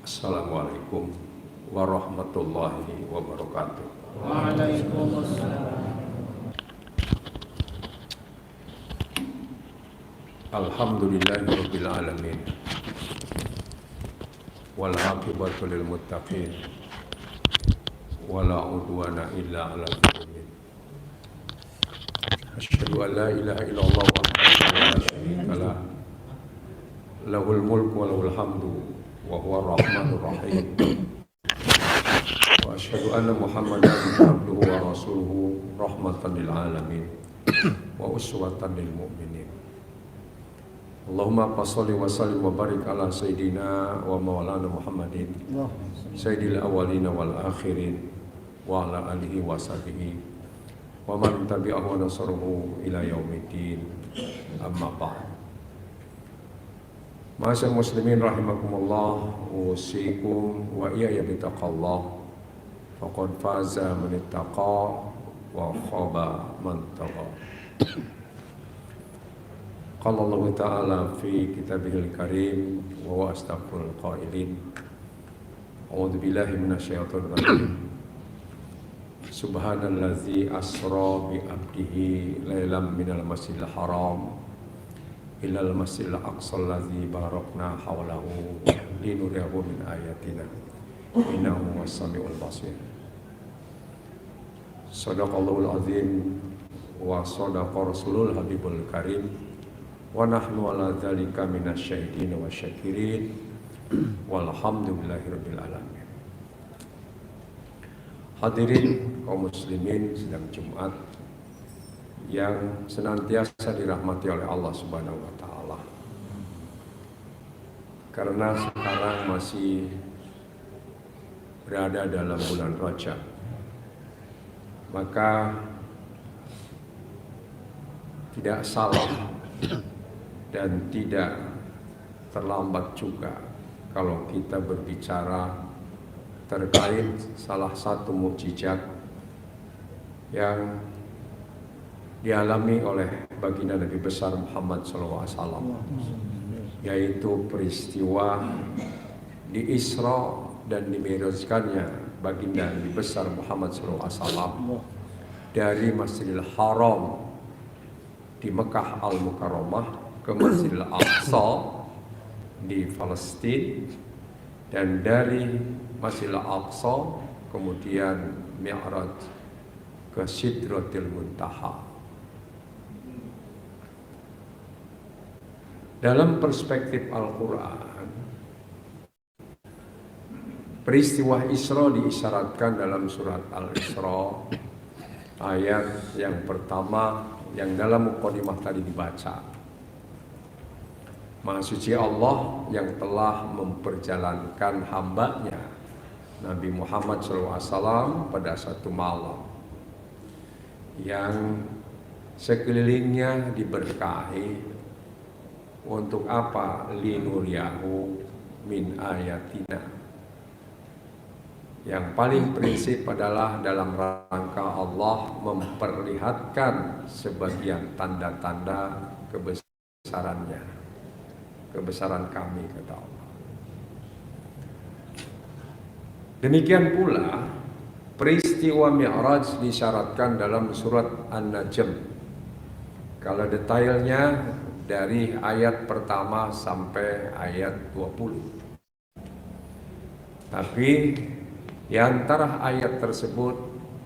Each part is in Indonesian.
Assalamualaikum warahmatullahi wabarakatuh. Waalaikumsalam. Alhamdulillahirabbil alamin. Wal aqibatu lil muttaqin. Wala udwana illa 'alal zalimin. Asyhadu an la ilaha illallah wahdahu la syarika lah. Lahul mulku wa lahul hamdu wa huwa ar-rahmanur rahim. Wa asyhadu anna Muhammadan abduhu wa rasuluhu rahmatan lil alamin wa uswatan lil mu'minin. Allahumma shalli wa sallim wa barik ala sayyidina wa maulana Muhammadin sayyidil awwalina wal akhirin wa ala alihi wa sahbihi wa man tabi'ahu wa nasarahu ila yaumiddin. Amma ba'd. Ma'asyiral muslimin rahimakumullah, usikum wa iyaya bitaqallah. Faqad faza man ittaqa wa khaba man taqa. Qala Allah Ta'ala fi kitabihil karim wa huwa asdaqul qailin. A'udzu billahi minasyaitonir rajim. Subhanallazi asra bi 'abdihi lailan minal masjidil haram ilal masjidil aqsal ladzi barakna haulahu linuriyahu min ayatina innahu was-sami'ul basir. Shadaqallahul azim wa shadaqa rasulul habibul karim wa nahnu ala dzalika minasyahidin wa syakirin walhamdulillahirabbil alamin. Hadirin kaum muslimin sidang Jumat yang senantiasa dirahmati oleh Allah Subhanahu wa taala. Karena sekarang masih berada dalam bulan Rajab, maka tidak salah dan tidak terlambat juga kalau kita berbicara terkait salah satu mukjizat yang dialami oleh baginda Nabi besar Muhammad SAW, yaitu peristiwa di Isra dan dimirajkannya baginda Nabi besar Muhammad SAW dari Masjidil Haram di Mekah Al-Mukarramah ke Masjidil Aqsa di Palestina, dan dari Masjidil Aqsa kemudian Mi'raj ke Sidratil Muntaha. Dalam perspektif Al-Quran, peristiwa Isra diisyaratkan dalam surat Al-Isra ayat yang pertama yang dalam mukadimah tadi dibaca. Maha suci Allah yang telah memperjalankan hambanya Nabi Muhammad SAW pada satu malam yang sekelilingnya diberkahi. Untuk apa? Linuriyahu min ayatina. Yang paling prinsip adalah dalam rangka Allah memperlihatkan sebagian tanda-tanda kebesarannya, kebesaran kami, kata Allah. Demikian pula peristiwa Mi'raj disyaratkan dalam surat An-Najm. Kalau detailnya dari ayat pertama sampai ayat 20. Tapi di antara ayat tersebut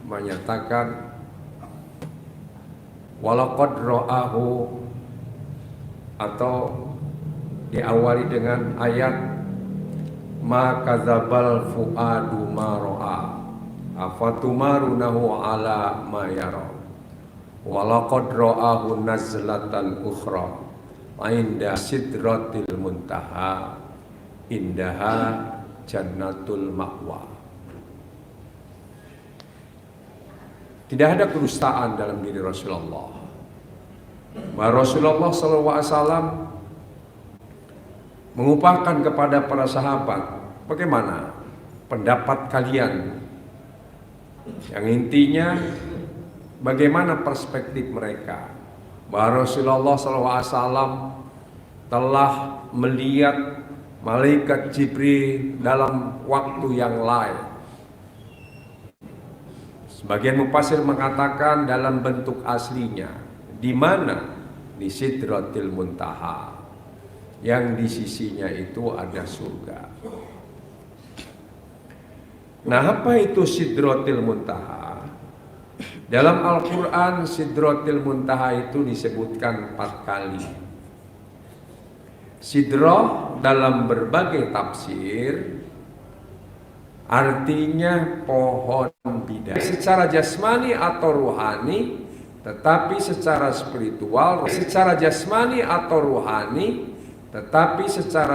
menyatakan walaqad ra'ahu, atau diawali dengan ayat ma kadzabal fuadu ma ra'a afatumarunahu ala ma yara walaqad ra'ahu nazlatan ukhra inda sidratil muntaha indaha jannatul ma'wa. Tidak ada kedustaan dalam diri Rasulullah. Bahwa Rasulullah SAW mengupakan kepada para sahabat, bagaimana pendapat kalian? Yang intinya bagaimana perspektif mereka. Bahwa Rasulullah SAW telah melihat malaikat Jibril dalam waktu yang lain. Sebagian mufassir mengatakan dalam bentuk aslinya. Di mana? Di Sidratil Muntaha, yang di sisinya itu ada surga. Nah, apa itu Sidratil Muntaha? Dalam Al-Quran Sidratil Muntaha itu disebutkan 4 kali. Sidrah dalam berbagai tafsir artinya pohon bidadari, secara jasmani atau rohani, tetapi secara spiritual, secara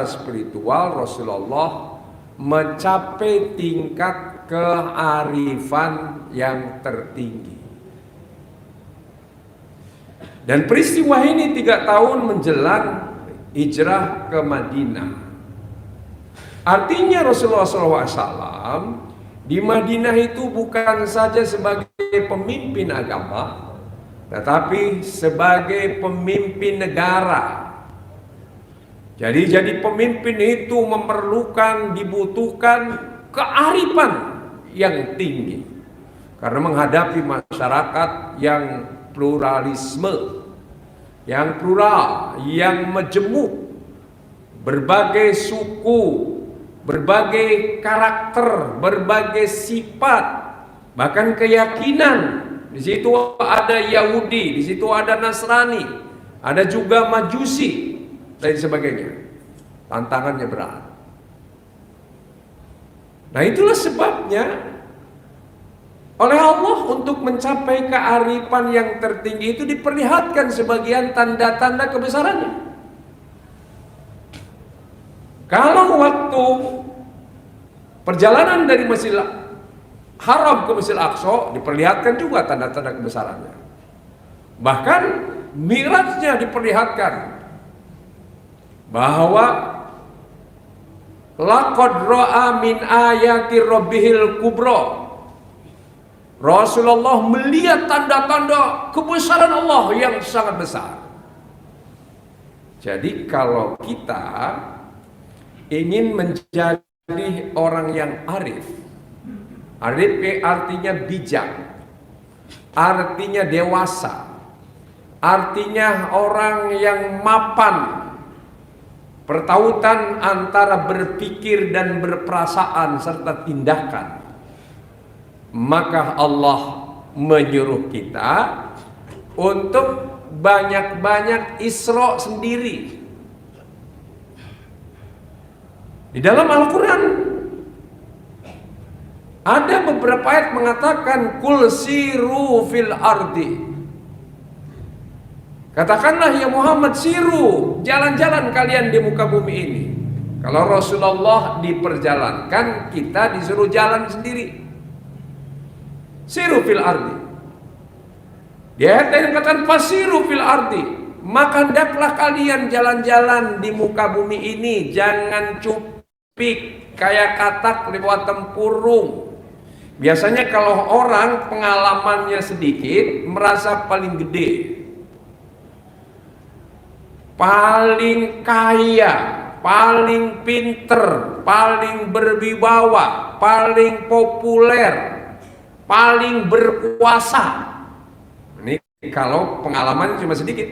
spiritual Rasulullah mencapai tingkat kearifan yang tertinggi. Dan peristiwa ini 3 tahun menjelang hijrah ke Madinah. Artinya Rasulullah SAW di Madinah itu bukan saja sebagai pemimpin agama, tetapi sebagai pemimpin negara. Jadi pemimpin itu dibutuhkan kearifan yang tinggi. Karena menghadapi masyarakat yang pluralisme, yang plural, yang majemuk, berbagai suku, berbagai karakter, berbagai sifat, bahkan keyakinan. Di situ ada Yahudi, di situ ada Nasrani, ada juga Majusi dan sebagainya. Tantangannya berat. Nah, itulah sebabnya oleh Allah untuk mencapai kearifan yang tertinggi itu diperlihatkan sebagian tanda-tanda kebesarannya. Kalau waktu perjalanan dari Masjidil Haram ke Masjidil Aqsa diperlihatkan juga tanda-tanda kebesarannya. Bahkan Mirajnya diperlihatkan bahwa laqad ra'a min ayati rabbihil kubra. Rasulullah melihat tanda-tanda kebesaran Allah yang sangat besar. Jadi kalau kita ingin menjadi orang yang arif, arif artinya bijak, artinya dewasa, artinya orang yang mapan pertautan antara berpikir dan berperasaan serta tindakan. Maka Allah menyuruh kita untuk banyak-banyak Isra sendiri. Di dalam Al-Quran ada beberapa ayat mengatakan kul siru fil ardi. Katakanlah ya Muhammad, siru, jalan-jalan kalian di muka bumi ini. Kalau Rasulullah diperjalankan, kita disuruh jalan sendiri. Siru fil ardi. Di ayat yang katakan fasiru fil ardi, maka hendaklah kalian jalan-jalan di muka bumi ini, jangan cupik kayak katak lewat tempurung. Biasanya kalau orang pengalamannya sedikit merasa paling gede, paling kaya, paling pinter, paling berwibawa, paling populer, paling berkuasa. Ini kalau pengalaman cuma sedikit,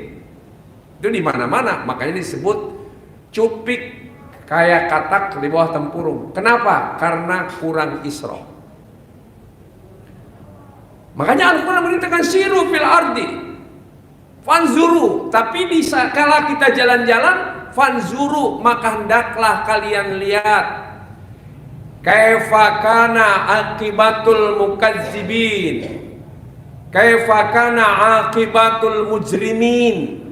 itu di mana-mana, makanya disebut cupik kayak katak di bawah tempurung. Kenapa? Karena kurang Isra. Makanya Al-Quran menyatakan siru fil ardi fanzuru, tapi di kala kita jalan-jalan fanzuru, maka hendaklah kalian lihat kaifa kana akibatul mukazzibin, kaifa kana akibatul mujrimin.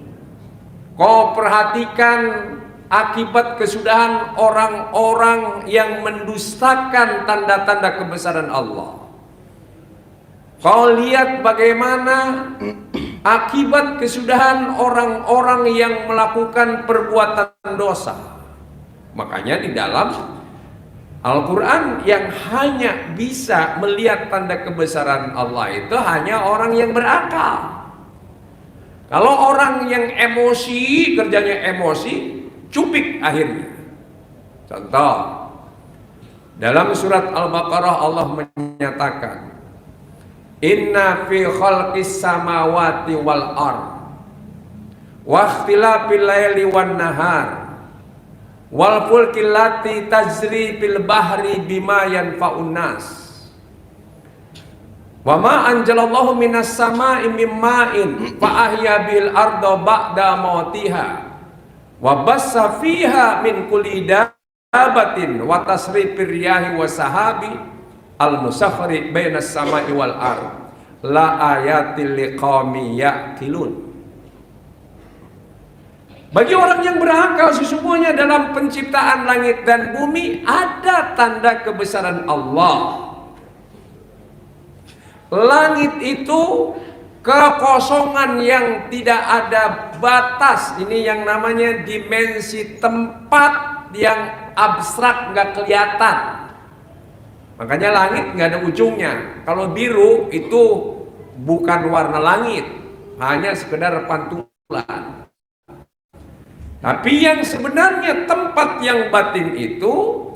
Kau perhatikan akibat kesudahan orang-orang yang mendustakan tanda-tanda kebesaran Allah. Kau lihat bagaimana akibat kesudahan orang-orang yang melakukan perbuatan dosa. Makanya di dalam Al-Quran yang hanya bisa melihat tanda kebesaran Allah itu hanya orang yang berakal. Kalau orang yang emosi, kerjanya emosi, cupik akhirnya. Contoh, dalam surat Al-Baqarah Allah menyatakan, inna fi khalqis samawati wal ard wa ikhtilafil laili wan nahar wal fulki allati tajri fil bahri bima yanfa'un nas wa ma anjalallahu minas sama'i mim ma'in fa ahya bil arda ba'da mautiha wa bassa fiha min kulli dabatin wa tasrifir riyahi wa sahabi al musakhkhari bainas sama'i wal ard la ayatil liqaumi ya'qilun. Bagi orang yang berakal, sesungguhnya dalam penciptaan langit dan bumi ada tanda kebesaran Allah. Langit itu kekosongan yang tidak ada batas. Ini yang namanya dimensi tempat yang abstrak, nggak kelihatan. Makanya langit nggak ada ujungnya. Kalau biru itu bukan warna langit, hanya sekedar pantulan. Tapi yang sebenarnya tempat yang batin itu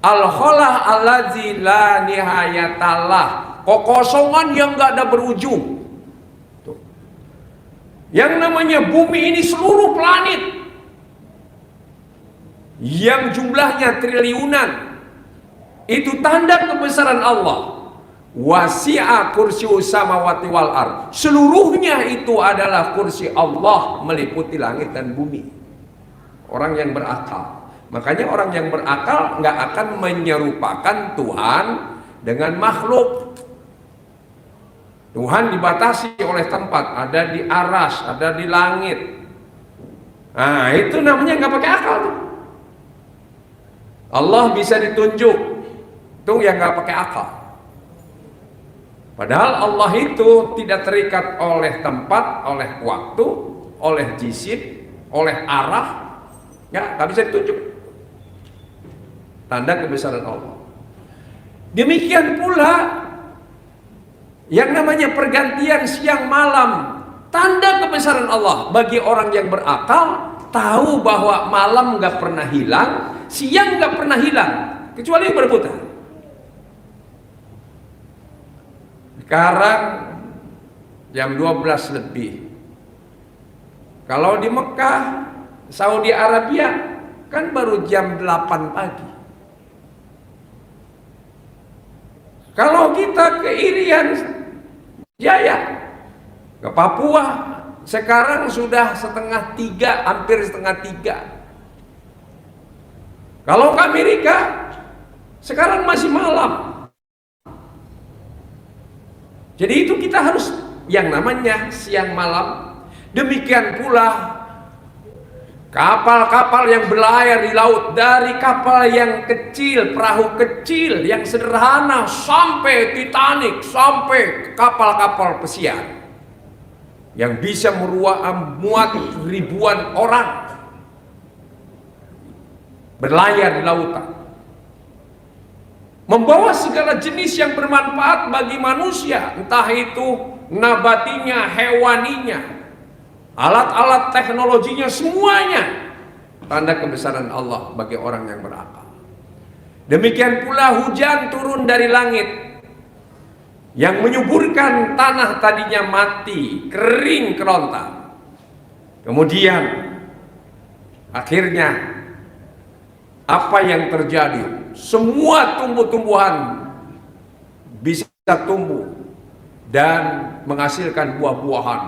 al-kholah allazi la nihayatalah, kekosongan yang nggak ada berujung. Tuh. Yang namanya bumi ini seluruh planet yang jumlahnya triliunan, itu tanda kebesaran Allah. Wasi'a kursiyu samawati wal ard, seluruhnya itu adalah kursi Allah meliputi langit dan bumi. Orang yang berakal, makanya orang yang berakal nggak akan menyerupakan Tuhan dengan makhluk. Tuhan dibatasi oleh tempat, ada di aras, ada di langit. Nah itu namanya nggak pakai akal tuh. Allah bisa ditunjuk, itu yang nggak pakai akal. Padahal Allah itu tidak terikat oleh tempat, oleh waktu, oleh jisim, oleh arah, nggak bisa ditunjuk. Tanda kebesaran Allah. Demikian pula yang namanya pergantian siang malam, tanda kebesaran Allah. Bagi orang yang berakal, tahu bahwa malam nggak pernah hilang, siang nggak pernah hilang, kecuali berputar. Sekarang jam 12 lebih. Kalau di Mekah, Saudi Arabia kan baru jam 8 pagi. Kalau kita ke Irian Jaya, ke Papua, sekarang sudah 2:30, hampir 2:30. Kalau ke Amerika, sekarang masih malam. Jadi itu kita harus yang namanya siang malam. Demikian pula kapal-kapal yang berlayar di laut, dari kapal yang kecil, perahu kecil, yang sederhana, sampai Titanic, sampai kapal-kapal pesiar yang bisa muat ribuan orang berlayar di lautan, membawa segala jenis yang bermanfaat bagi manusia, entah itu nabatinya, hewaninya, alat-alat teknologinya, semuanya tanda kebesaran Allah bagi orang yang berakal. Demikian pula hujan turun dari langit yang menyuburkan tanah tadinya mati, kering kerontang. Kemudian akhirnya apa yang terjadi? Semua tumbuh-tumbuhan bisa tumbuh dan menghasilkan buah-buahan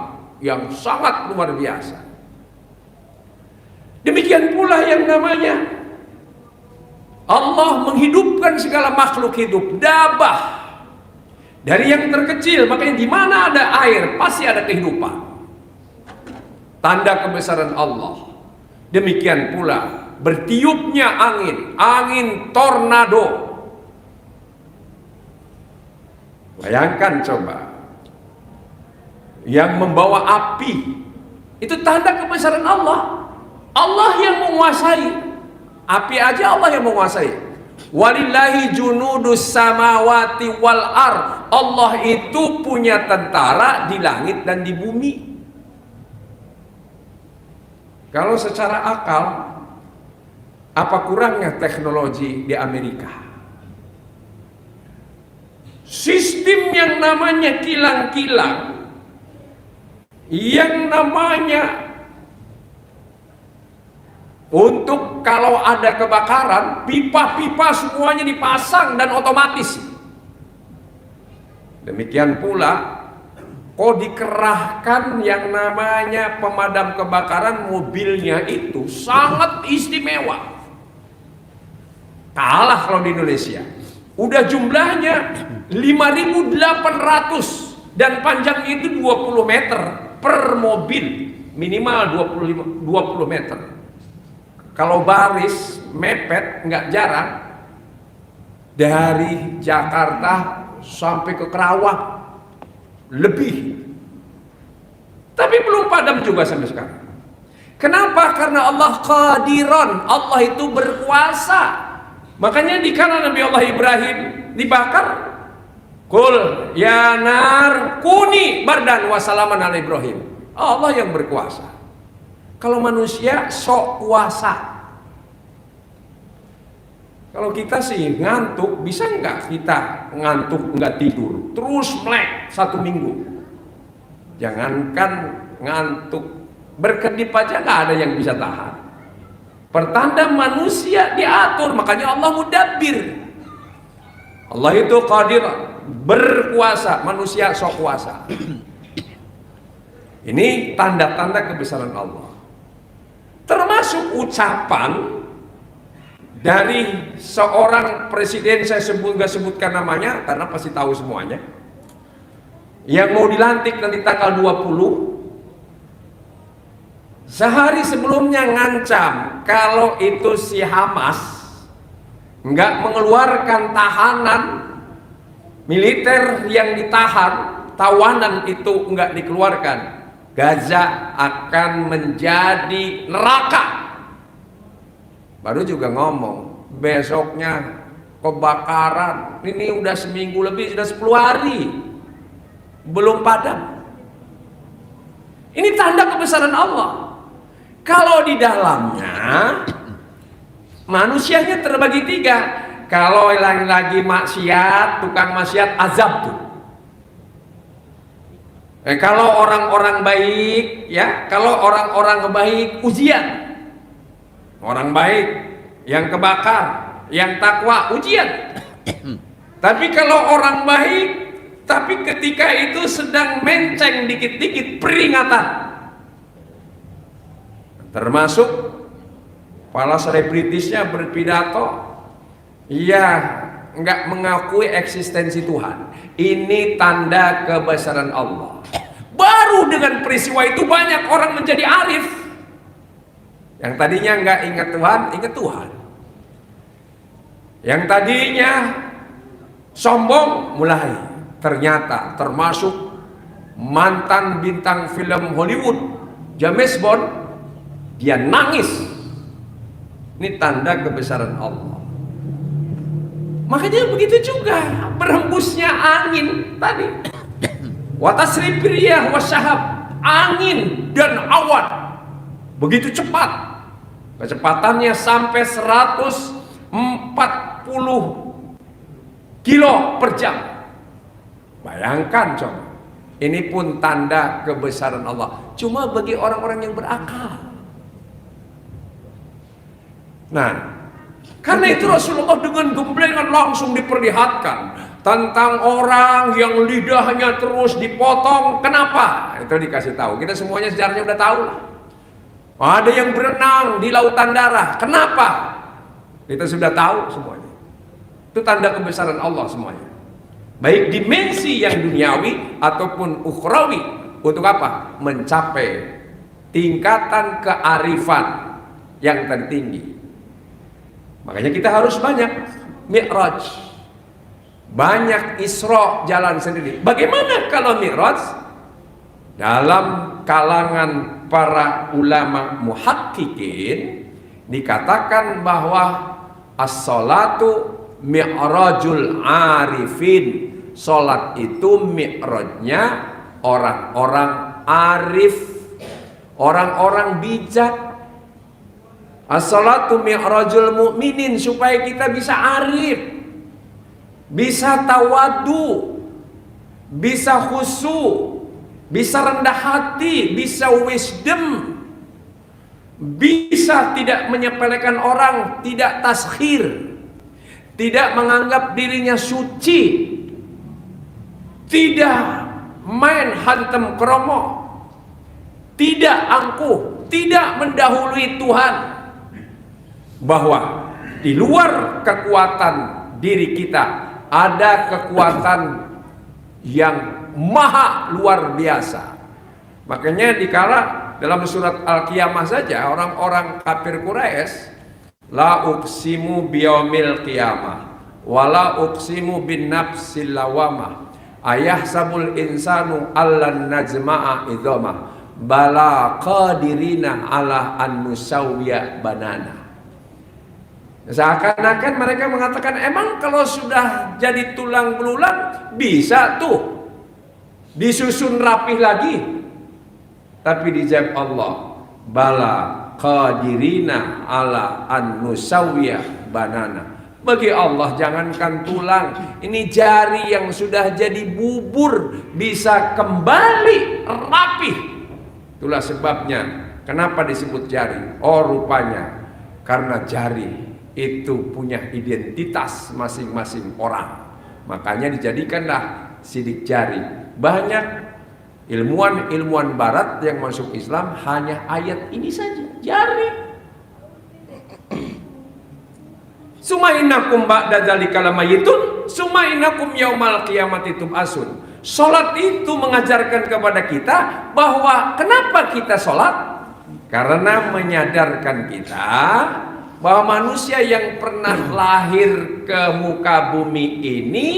yang sangat luar biasa. Demikian pula yang namanya Allah menghidupkan segala makhluk hidup, dabah, dari yang terkecil. Makanya di mana ada air pasti ada kehidupan, tanda kebesaran Allah. Demikian pula bertiupnya angin tornado. Bayangkan coba, yang membawa api, itu tanda kebesaran Allah. Allah yang menguasai api aja, Allah yang menguasai. Walillahi junudus samawati wal ard, Allah itu punya tentara di langit dan di bumi. Kalau secara akal Apa kurangnya teknologi di Amerika? Sistem yang namanya kilang-kilang, yang namanya untuk kalau ada kebakaran, pipa-pipa semuanya dipasang dan otomatis. Demikian pula, kok dikerahkan yang namanya pemadam kebakaran, mobilnya itu sangat istimewa. Kalah kalau di Indonesia. Udah jumlahnya 5.800 dan panjangnya itu 20 meter per mobil, minimal 20 meter. Kalau baris mepet nggak jarang dari Jakarta sampai ke Kerawang lebih, tapi belum padam juga sampai sekarang. Kenapa? Karena Allah qadiran, Allah itu berkuasa. Makanya di kanan Nabi Allah Ibrahim dibakar, kul ya nar kuni bardan wa salaman ala Ibrahim. Allah yang berkuasa. Kalau manusia sok kuasa. Kalau kita sih ngantuk, bisa nggak kita ngantuk nggak tidur terus melek 1 minggu? Jangankan ngantuk, berkedip aja nggak ada yang bisa tahan. Pertanda manusia diatur, makanya Allah mudabbir. Allah itu qadir, berkuasa, manusia sok kuasa. Ini tanda-tanda kebesaran Allah. Termasuk ucapan dari seorang presiden, saya nggak sebutkan namanya karena pasti tahu semuanya, yang mau dilantik nanti tanggal 20. Sehari sebelumnya ngancam kalau itu si Hamas nggak mengeluarkan tahanan militer yang ditahan, tawanan itu nggak dikeluarkan, Gaza akan menjadi neraka. Baru juga ngomong besoknya kebakaran, ini udah seminggu lebih, sudah 10 hari belum padam. Ini tanda kebesaran Allah. Kalau di dalamnya manusianya terbagi 3. Kalau lagi maksiat, tukang maksiat, azab tuh. Kalau orang-orang baik, ya, kalau orang-orang baik, ujian. Orang baik yang kebakar, yang takwa, ujian. Tapi kalau orang baik, tapi ketika itu sedang menceng dikit-dikit, peringatan. Termasuk kepala selebritisnya berpidato, ya nggak mengakui eksistensi Tuhan. Ini tanda kebesaran Allah. Baru dengan peristiwa itu banyak orang menjadi arif. Yang tadinya nggak ingat Tuhan, ingat Tuhan. Yang tadinya sombong, mulai ternyata termasuk mantan bintang film Hollywood James Bond, dia nangis. Ini tanda kebesaran Allah. Makanya begitu juga berhembusnya angin tadi. Watasrifir riyah wasyahab, angin dan awan begitu cepat. Kecepatannya sampai 140 kilo per jam. Bayangkan coba. Ini pun tanda kebesaran Allah. Cuma bagi orang-orang yang berakal. Nah, karena itu Rasulullah dengan gemblengan langsung diperlihatkan tentang orang yang lidahnya terus dipotong. Kenapa? Itu dikasih tahu. Kita semuanya sejarahnya udah tahu lah. Ada yang berenang di lautan darah. Kenapa? Kita sudah tahu semuanya. Itu tanda kebesaran Allah semuanya. Baik dimensi yang duniawi ataupun ukhrawi. Untuk apa? Mencapai tingkatan kearifan yang tertinggi. Makanya kita harus banyak mi'raj, banyak isra, jalan sendiri. Bagaimana kalau mi'raj? Dalam kalangan para ulama muhaqqiqin dikatakan bahwa as-salatu mi'rajul arifin. Salat itu mi'rajnya orang-orang arif, orang-orang bijak. As-salatu mi'rajul mu'minin, supaya kita bisa arif, bisa tawadu, bisa khusyuk, bisa rendah hati, bisa wisdom, bisa tidak menyepelekan orang, tidak taskhir, tidak menganggap dirinya suci, tidak main hantem kromo, tidak angkuh, tidak mendahului Tuhan, bahwa di luar kekuatan diri kita ada kekuatan yang maha luar biasa. Makanya dikala dalam surat Al-Qiyamah saja orang-orang kafir Quraisy, la uqsimu biyaumil qiyamah wala uqsimu bin nafsil lawamah ayahsabul insanu allan najma'a idhamah bala qadirina ala an nusawwiya banana. Seakan-akan mereka mengatakan, emang kalau sudah jadi tulang belulang bisa tuh disusun rapih lagi? Tapi dijawab Allah, bala qadirina ala an nusawwiya banana. Bagi Allah jangankan tulang, ini jari yang sudah jadi bubur bisa kembali rapih. Itulah sebabnya kenapa disebut jari. Oh, rupanya karena jari itu punya identitas masing-masing orang, makanya dijadikanlah sidik jari. Banyak ilmuwan barat yang masuk Islam hanya ayat ini saja, jari. Sumainakum ba'da dzalika lamayitun sumainakum yaumal qiyamati tub'asun. Salat itu mengajarkan kepada kita bahwa kenapa kita salat? Karena menyadarkan kita bahwa manusia yang pernah lahir ke muka bumi ini,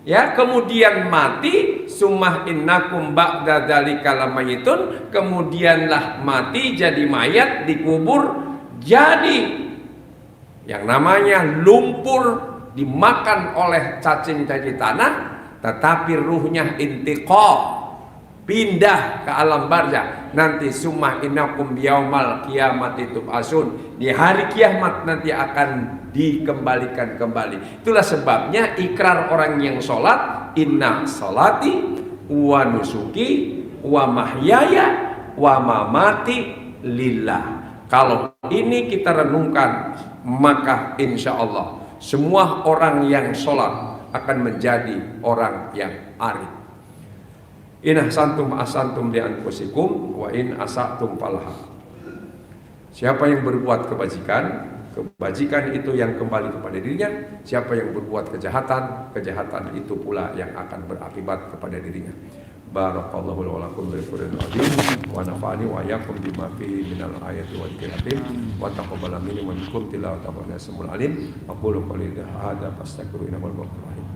ya, kemudian mati, summa innakum ba'da dzalika lamayitun, kemudianlah mati jadi mayat, dikubur jadi yang namanya lumpur, dimakan oleh cacing-cacing tanah, tetapi ruhnya intiqal, pindah ke alam barzah. Nanti summa innakum yaumal qiyamati tub'asun, di hari kiamat nanti akan dikembalikan kembali. Itulah sebabnya ikrar orang yang sholat, inna sholati wa nusuki wa mahyaya wa mamati lillah. Kalau ini kita renungkan, maka insya Allah semua orang yang sholat akan menjadi orang yang arif. In ahsantum ahsantum li anfusikum wa in asatum falaha. Siapa yang berbuat kebajikan, kebajikan itu yang kembali kepada dirinya. Siapa yang berbuat kejahatan, kejahatan itu pula yang akan berakibat kepada dirinya. Barakallahu wa lakum bil Qur'anil azim wa nafa'ani wa iyyakum bima fihi minal ayati wal hikmati wa taqabbala minni wa minkum tilawatan wa nasamul alim. Aqulu qawli hadza fastaghfiru innahu huwal ghafurur rahim.